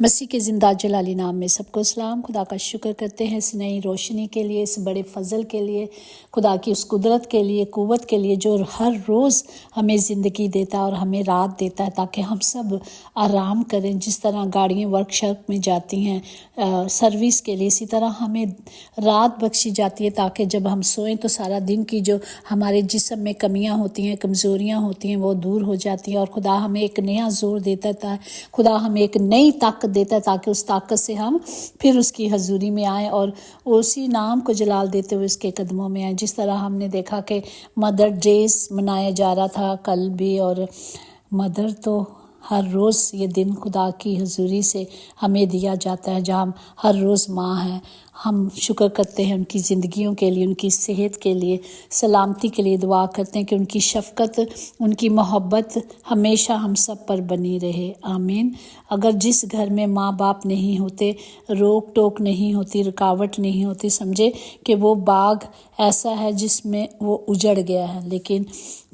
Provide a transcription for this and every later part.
مسیح کے زندہ جلالی نام میں سب کو سلام۔ خدا کا شکر کرتے ہیں اس نئی روشنی کے لیے، اس بڑے فضل کے لیے، خدا کی اس قدرت کے لیے، قوت کے لیے جو ہر روز ہمیں زندگی دیتا ہے اور ہمیں رات دیتا ہے تاکہ ہم سب آرام کریں۔ جس طرح گاڑیاں ورکشاپ میں جاتی ہیں سروس کے لیے، اسی طرح ہمیں رات بخشی جاتی ہے تاکہ جب ہم سوئیں تو سارا دن کی جو ہمارے جسم میں کمیاں ہوتی ہیں، کمزوریاں ہوتی ہیں، وہ دور ہو جاتی ہیں اور خدا ہمیں ایک نیا زور دیتا ہے، خدا ہمیں ایک نئی طاقت دیتا ہے تاکہ اس طاقت سے ہم پھر اس کی حضوری میں آئیں اور اسی نام کو جلال دیتے ہوئے اس کے قدموں میں آئیں۔ جس طرح ہم نے دیکھا کہ مدر ڈیز منایا جا رہا تھا کل بھی، اور مدر تو ہر روز یہ دن خدا کی حضوری سے ہمیں دیا جاتا ہے جہاں ہم ہر روز ماں ہیں۔ ہم شکر کرتے ہیں ان کی زندگیوں کے لیے، ان کی صحت کے لیے، سلامتی کے لیے دعا کرتے ہیں کہ ان کی شفقت، ان کی محبت ہمیشہ ہم سب پر بنی رہے، آمین۔ اگر جس گھر میں ماں باپ نہیں ہوتے، روک ٹوک نہیں ہوتی، رکاوٹ نہیں ہوتی، سمجھے کہ وہ باغ ایسا ہے جس میں وہ اجڑ گیا ہے۔ لیکن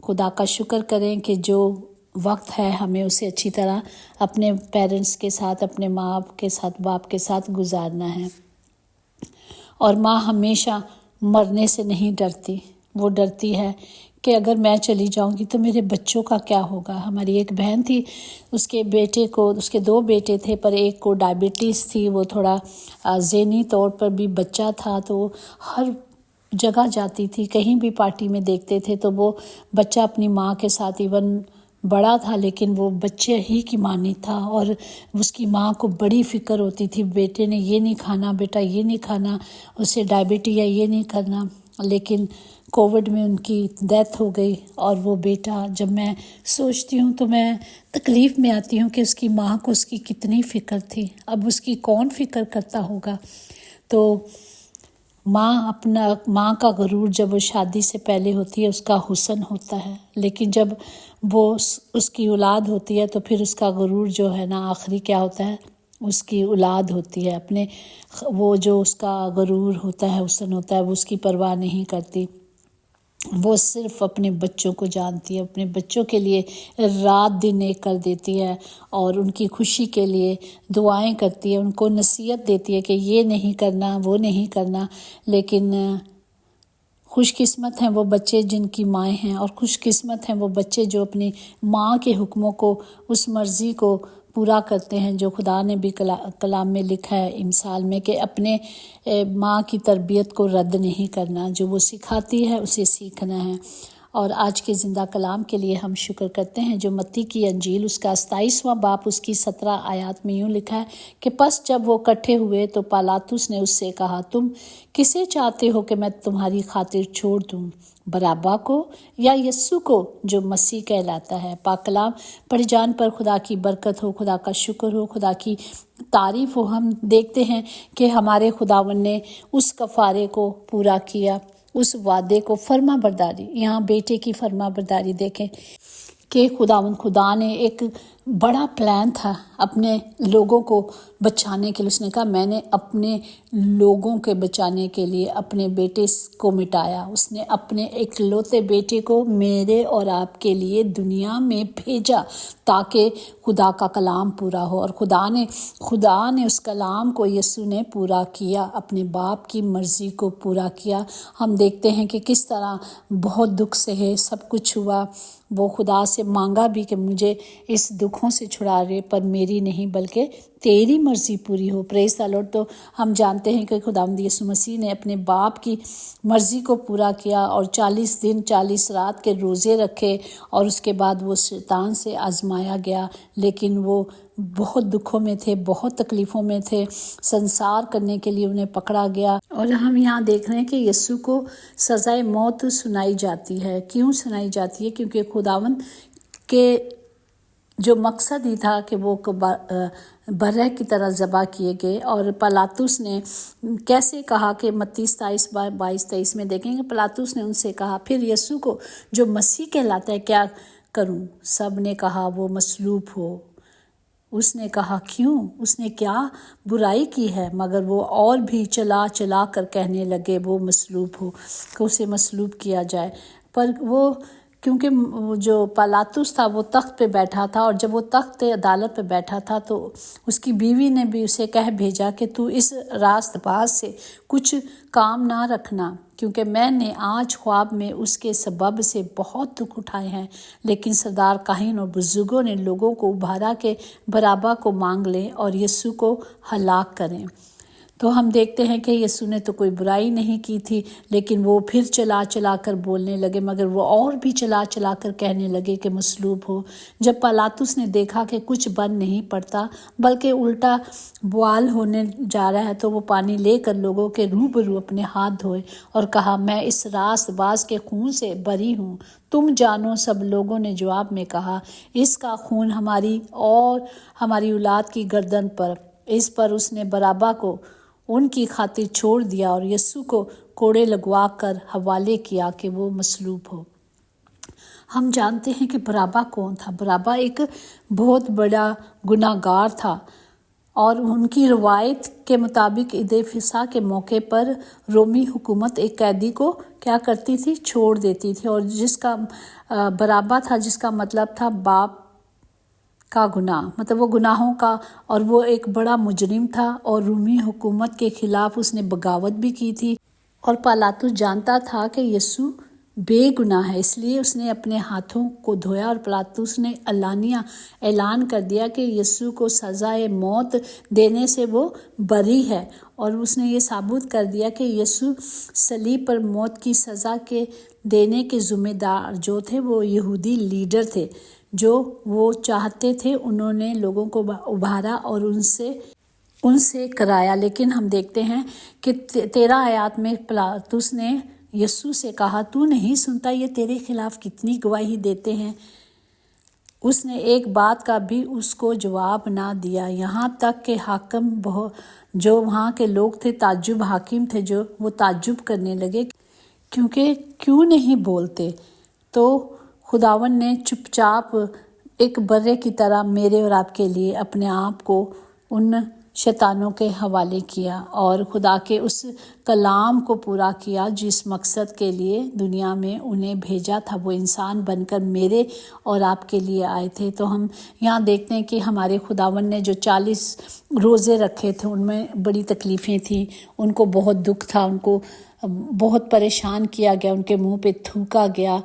خدا کا شکر کریں کہ جو وقت ہے ہمیں اسے اچھی طرح اپنے پیرنٹس کے ساتھ، اپنے ماں کے ساتھ، باپ کے ساتھ گزارنا ہے۔ اور ماں ہمیشہ مرنے سے نہیں ڈرتی، وہ ڈرتی ہے کہ اگر میں چلی جاؤں گی تو میرے بچوں کا کیا ہوگا۔ ہماری ایک بہن تھی، اس کے بیٹے کو، اس کے 2 بیٹے تھے پر ایک کو ڈائبٹیز تھی، وہ تھوڑا ذہنی طور پر بھی بچہ تھا، تو ہر جگہ جاتی تھی، کہیں بھی پارٹی میں دیکھتے تھے تو وہ بچہ اپنی ماں کے ساتھ، ایون بڑا تھا لیکن وہ بچے ہی کی مانی تھا، اور اس کی ماں کو بڑی فکر ہوتی تھی، بیٹے نے یہ نہیں کھانا، بیٹا یہ نہیں کھانا، اسے ڈائبٹی ہے، یہ نہیں کرنا۔ لیکن کووڈ میں ان کی ڈیتھ ہو گئی، اور وہ بیٹا، جب میں سوچتی ہوں تو میں تکلیف میں آتی ہوں کہ اس کی ماں کو اس کی کتنی فکر تھی، اب اس کی کون فکر کرتا ہوگا۔ تو ماں کا غرور جب وہ شادی سے پہلے ہوتی ہے اس کا حسن ہوتا ہے، لیکن جب وہ اس کی اولاد ہوتی ہے تو پھر اس کا غرور جو ہے نا آخری کیا ہوتا ہے، اس کی اولاد ہوتی ہے، اپنے وہ جو اس کا غرور ہوتا ہے، حسن ہوتا ہے، وہ اس کی پرواہ نہیں کرتی، وہ صرف اپنے بچوں کو جانتی ہے، اپنے بچوں کے لیے رات دن ایک کر دیتی ہے اور ان کی خوشی کے لیے دعائیں کرتی ہے، ان کو نصیحت دیتی ہے کہ یہ نہیں کرنا، وہ نہیں کرنا۔ لیکن خوش قسمت ہیں وہ بچے جن کی مائیں ہیں، اور خوش قسمت ہیں وہ بچے جو اپنی ماں کے حکموں کو، اس مرضی کو پورا کرتے ہیں جو خدا نے بھی کلام میں لکھا ہے، امثال میں، کہ اپنے ماں کی تربیت کو رد نہیں کرنا، جو وہ سکھاتی ہے اسے سیکھنا ہے۔ اور آج کے زندہ کلام کے لیے ہم شکر کرتے ہیں جو متی کی انجیل اس کا 27واں باب اس کی 17 آیات میں یوں لکھا ہے کہ پس جب وہ اکٹھے ہوئے تو پالاطس نے اس سے کہا، تم کسے چاہتے ہو کہ میں تمہاری خاطر چھوڑ دوں، برابا کو یا یسوع کو جو مسیح کہلاتا ہے۔ پاک کلام پڑھ جان پر خدا کی برکت ہو، خدا کا شکر ہو، خدا کی تعریف ہو۔ ہم دیکھتے ہیں کہ ہمارے خداوند نے اس کفارے کو پورا کیا، اس وعدے کو، فرما برداری، یہاں بیٹے کی فرما برداری دیکھیں کہ خدا نے ایک بڑا پلان تھا اپنے لوگوں کو بچانے کے لیے۔ اس نے کہا میں نے اپنے لوگوں کے بچانے کے لیے اپنے بیٹے کو مٹایا، اس نے اپنے اکلوتے بیٹے کو میرے اور آپ کے لیے دنیا میں بھیجا تاکہ خدا کا کلام پورا ہو، اور خدا نے اس کلام کو، یسوع نے پورا کیا، اپنے باپ کی مرضی کو پورا کیا۔ ہم دیکھتے ہیں کہ کس طرح بہت دکھ سہے، سب کچھ ہوا، وہ خدا سے مانگا بھی کہ مجھے اس دکھوں سے چھڑا رہے، پر میری نہیں بلکہ تیری مرضی پوری ہو۔ پریز دی لارڈ۔ تو ہم جانتے ہیں کہ خداوند یسوع مسیح نے اپنے باپ کی مرضی کو پورا کیا اور 40 دن 40 رات کے روزے رکھے، اور اس کے بعد وہ شیطان سے آزمایا گیا، لیکن وہ بہت دکھوں میں تھے، بہت تکلیفوں میں تھے، سنسار کرنے کے لیے انہیں پکڑا گیا۔ اور ہم یہاں دیکھ رہے ہیں کہ یسوع کو سزائے موت سنائی جاتی ہے۔ کیوں سنائی جاتی ہے؟ کیونکہ خداوند کے جو مقصد ہی تھا کہ وہ برہ کی طرح ذبح کیے گئے۔ اور پلاطس نے کیسے کہا کہ متی 27:22-23 میں دیکھیں گے، پلاطس نے ان سے کہا پھر یسوع کو جو مسیح کہلاتا ہے کیا کروں؟ سب نے کہا وہ مصلوب ہو۔ اس نے کہا کیوں؟ اس نے کیا برائی کی ہے؟ مگر وہ اور بھی چلا کر کہنے لگے وہ مصلوب ہو، کہ اسے مصلوب کیا جائے۔ پر وہ کیونکہ جو پلاطس تھا وہ تخت پہ بیٹھا تھا، اور جب وہ تخت عدالت پہ بیٹھا تھا تو اس کی بیوی نے بھی اسے کہہ بھیجا کہ تو اس راست باز سے کچھ کام نہ رکھنا، کیونکہ میں نے آج خواب میں اس کے سبب سے بہت دکھ اٹھائے ہیں۔ لیکن سردار کاہن اور بزرگوں نے لوگوں کو ابھارا کہ برابا کو مانگ لیں اور یسوع کو ہلاک کریں۔ تو ہم دیکھتے ہیں کہ یسوع نے تو کوئی برائی نہیں کی تھی، لیکن وہ پھر چلا چلا کر بولنے لگے، مگر وہ اور بھی چلا چلا کر کہنے لگے کہ مصلوب ہو۔ جب پلاطس نے دیکھا کہ کچھ بن نہیں پڑتا بلکہ الٹا بوال ہونے جا رہا ہے، تو وہ پانی لے کر لوگوں کے روبرو اپنے ہاتھ دھوئے اور کہا، میں اس راست باز کے خون سے بری ہوں، تم جانو۔ سب لوگوں نے جواب میں کہا، اس کا خون ہماری اور ہماری اولاد کی گردن پر۔ اس پر اس نے برابا کو ان کی خاطر چھوڑ دیا اور یسوع کو کوڑے لگوا کر حوالے کیا کہ وہ مصلوب ہو۔ ہم جانتے ہیں کہ برابا کون تھا۔ برابا ایک بہت بڑا گناہ گار تھا، اور ان کی روایت کے مطابق عید فصح کے موقع پر رومی حکومت ایک قیدی کو کیا کرتی تھی؟ چھوڑ دیتی تھی، اور جس کا برابا تھا، جس کا مطلب تھا باپ کا گناہ، مطلب وہ گناہوں کا، اور وہ ایک بڑا مجرم تھا، اور رومی حکومت کے خلاف اس نے بغاوت بھی کی تھی۔ اور پلاطس جانتا تھا کہ یسوع بے گناہ ہے، اس لیے اس نے اپنے ہاتھوں کو دھویا، اور پلاطس نے علانیہ اعلان کر دیا کہ یسوع کو سزائے موت دینے سے وہ بری ہے، اور اس نے یہ ثابت کر دیا کہ یسوع صلیب پر موت کی سزا کے دینے کے ذمہ دار جو تھے وہ یہودی لیڈر تھے، جو وہ چاہتے تھے۔ انہوں نے لوگوں کو ابھارا اور ان سے کرایا۔ لیکن ہم دیکھتے ہیں کہ 13 آیات میں پلاطس نے یسوع سے کہا، تو نہیں سنتا یہ تیرے خلاف کتنی گواہی دیتے ہیں؟ اس نے ایک بات کا بھی اس کو جواب نہ دیا، یہاں تک کہ حاکم جو وہاں کے لوگ تھے، تعجب حاکم تھے، جو وہ تعجب کرنے لگے کیونکہ کیوں نہیں بولتے۔ تو خداوند نے چپ چاپ ایک برے کی طرح میرے اور آپ کے لیے اپنے آپ کو ان شیطانوں کے حوالے کیا، اور خدا کے اس کلام کو پورا کیا جس مقصد کے لیے دنیا میں انہیں بھیجا تھا۔ وہ انسان بن کر میرے اور آپ کے لیے آئے تھے۔ تو ہم یہاں دیکھتے ہیں کہ ہمارے خداوند نے جو 40 روزے رکھے تھے، ان میں بڑی تکلیفیں تھیں، ان کو بہت دکھ تھا، ان کو بہت پریشان کیا گیا، ان کے منہ پہ تھوکا گیا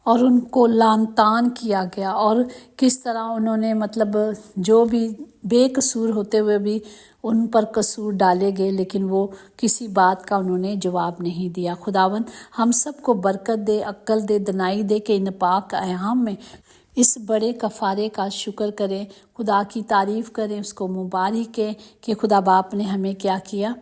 اور ان کو لعن طعن کیا گیا، اور کس طرح انہوں نے مطلب جو بھی بے قصور ہوتے ہوئے بھی ان پر قصور ڈالے گئے، لیکن وہ کسی بات کا انہوں نے جواب نہیں دیا۔ خداوند ہم سب کو برکت دے، عقل دے، دنائی دے کہ ان پاک ایام میں اس بڑے کفارے کا شکر کریں، خدا کی تعریف کریں، اس کو مبارک ہے کہ خدا باپ نے ہمیں کیا کیا؟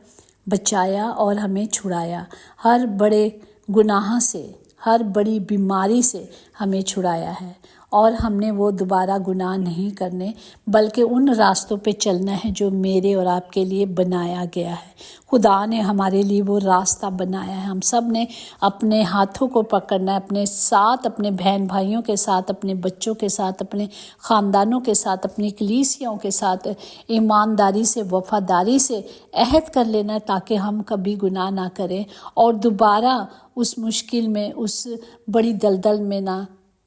بچایا اور ہمیں چھڑایا، ہر بڑے گناہ سے، ہر بڑی بیماری سے ہمیں چھڑایا ہے، اور ہم نے وہ دوبارہ گناہ نہیں کرنے بلکہ ان راستوں پہ چلنا ہے جو میرے اور آپ کے لیے بنایا گیا ہے۔ خدا نے ہمارے لیے وہ راستہ بنایا ہے۔ ہم سب نے اپنے ہاتھوں کو پکڑنا ہے، اپنے ساتھ، اپنے بہن بھائیوں کے ساتھ، اپنے بچوں کے ساتھ، اپنے خاندانوں کے ساتھ، اپنی کلیسیوں کے ساتھ ایمانداری سے، وفاداری سے عہد کر لینا تاکہ ہم کبھی گناہ نہ کریں اور دوبارہ اس مشکل میں، اس بڑی دلدل میں نہ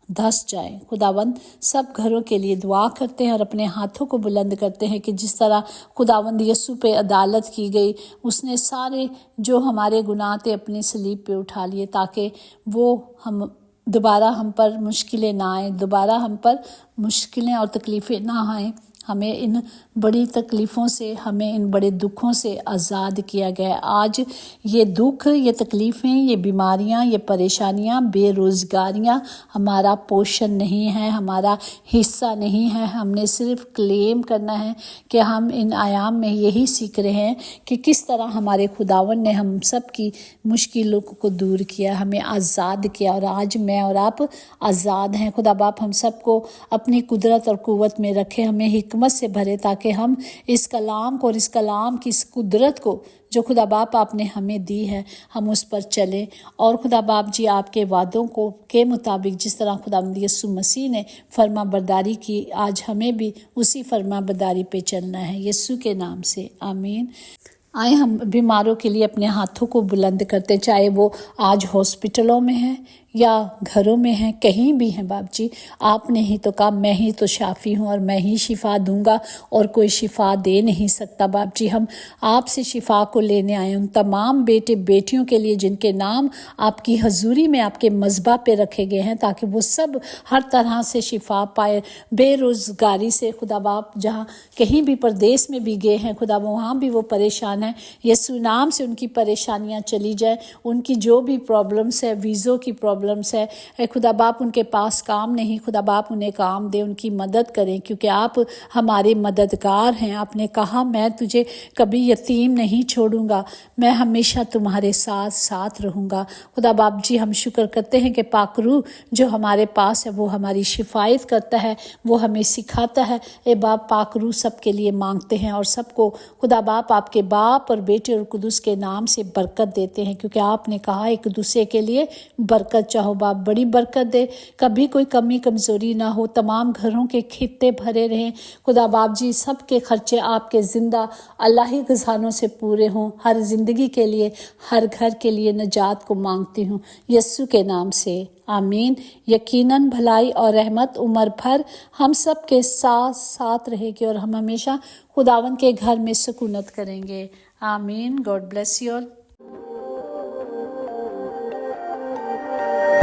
دھس جائیں۔ خداوند سب گھروں کے لیے دعا کرتے ہیں اور اپنے ہاتھوں کو بلند کرتے ہیں کہ جس طرح خداوند یسوع پہ عدالت کی گئی، اس نے سارے جو ہمارے گناہ تھے اپنی صلیب پہ اٹھا لیے تاکہ وہ دوبارہ ہم پر مشکلیں نہ آئیں، دوبارہ ہم پر مشکلیں اور تکلیفیں نہ آئیں۔ ہمیں ان بڑی تکلیفوں سے، ہمیں ان بڑے دکھوں سے آزاد کیا گیا ہے۔ آج یہ دکھ، یہ تکلیفیں، یہ بیماریاں، یہ پریشانیاں، بے روزگاریاں ہمارا پوشن نہیں ہے، ہمارا حصہ نہیں ہے۔ ہم نے صرف کلیم کرنا ہے کہ ہم ان ایام میں یہی سیکھ رہے ہیں کہ کس طرح ہمارے خداوند نے ہم سب کی مشکلوں کو دور کیا، ہمیں آزاد کیا، اور آج میں اور آپ آزاد ہیں۔ خدا باپ ہم سب کو اپنی قدرت اور قوت میں رکھے، ہمیں حکمت سے بھرے تاکہ ہم اس کلام کو اور اس کلام کی اس قدرت کو جو خدا باپ آپ نے ہمیں دی ہے، ہم اس پر چلیں، اور خدا باپ جی آپ کے وعدوں کو کے مطابق جس طرح خدا یسوع مسیح نے فرما برداری کی، آج ہمیں بھی اسی فرما برداری پہ چلنا ہے، یسوع کے نام سے آمین۔ آئے ہم بیماروں کے لیے اپنے ہاتھوں کو بلند کرتے، چاہے وہ آج ہاسپٹلوں میں ہیں یا گھروں میں ہیں، کہیں بھی ہیں باپ جی، آپ نے ہی تو کہا میں ہی تو شافی ہوں اور میں ہی شفا دوں گا اور کوئی شفا دے نہیں سکتا باپ جی۔ ہم آپ سے شفا کو لینے آئے ان تمام بیٹے بیٹیوں کے لیے جن کے نام آپ کی حضوری میں آپ کے مذبح پہ رکھے گئے ہیں، تاکہ وہ سب ہر طرح سے شفا پائے، بے روزگاری سے خدا باپ جہاں کہیں بھی پردیس میں بھی گئے ہیں خدا وہاں بھی وہ پریشان ہیں، یسوع نام سے ان کی پریشانیاں چلی جائیں، ان کی جو بھی پرابلمس ہے، ویزوں کی پرابلمس ہے، اے خدا باپ ان کے پاس کام نہیں، خدا باپ انہیں کام دے، ان کی مدد کریں، کیونکہ آپ ہمارے مددگار ہیں۔ آپ نے کہا میں تجھے کبھی یتیم نہیں چھوڑوں گا، میں ہمیشہ تمہارے ساتھ ساتھ رہوں گا۔ خدا باپ جی ہم شکر کرتے ہیں کہ پاک روح جو ہمارے پاس ہے وہ ہماری شفایت کرتا ہے، وہ ہمیں سکھاتا ہے۔ اے باپ پاک روح سب کے لیے مانگتے ہیں اور سب کو خدا باپ آپ کے باپ اور بیٹے اور قدس کے نام سے برکت دیتے ہیں، کیونکہ آپ نے کہا ایک دوسرے کے لیے برکت چاہو، باپ بڑی برکت دے، کبھی کوئی کمی کمزوری نہ ہو، تمام گھروں کے خطے بھرے رہیں خدا باپ جی، سب کے خرچے آپ کے زندہ الہی خزانوں سے پورے ہوں۔ ہر زندگی کے لیے، ہر گھر کے لیے نجات کو مانگتی ہوں یسوع کے نام سے، آمین۔ یقیناً بھلائی اور رحمت عمر بھر ہم سب کے ساتھ ساتھ رہے گی اور ہم ہمیشہ خداوند کے گھر میں سکونت کریں گے، آمین۔ God bless you all.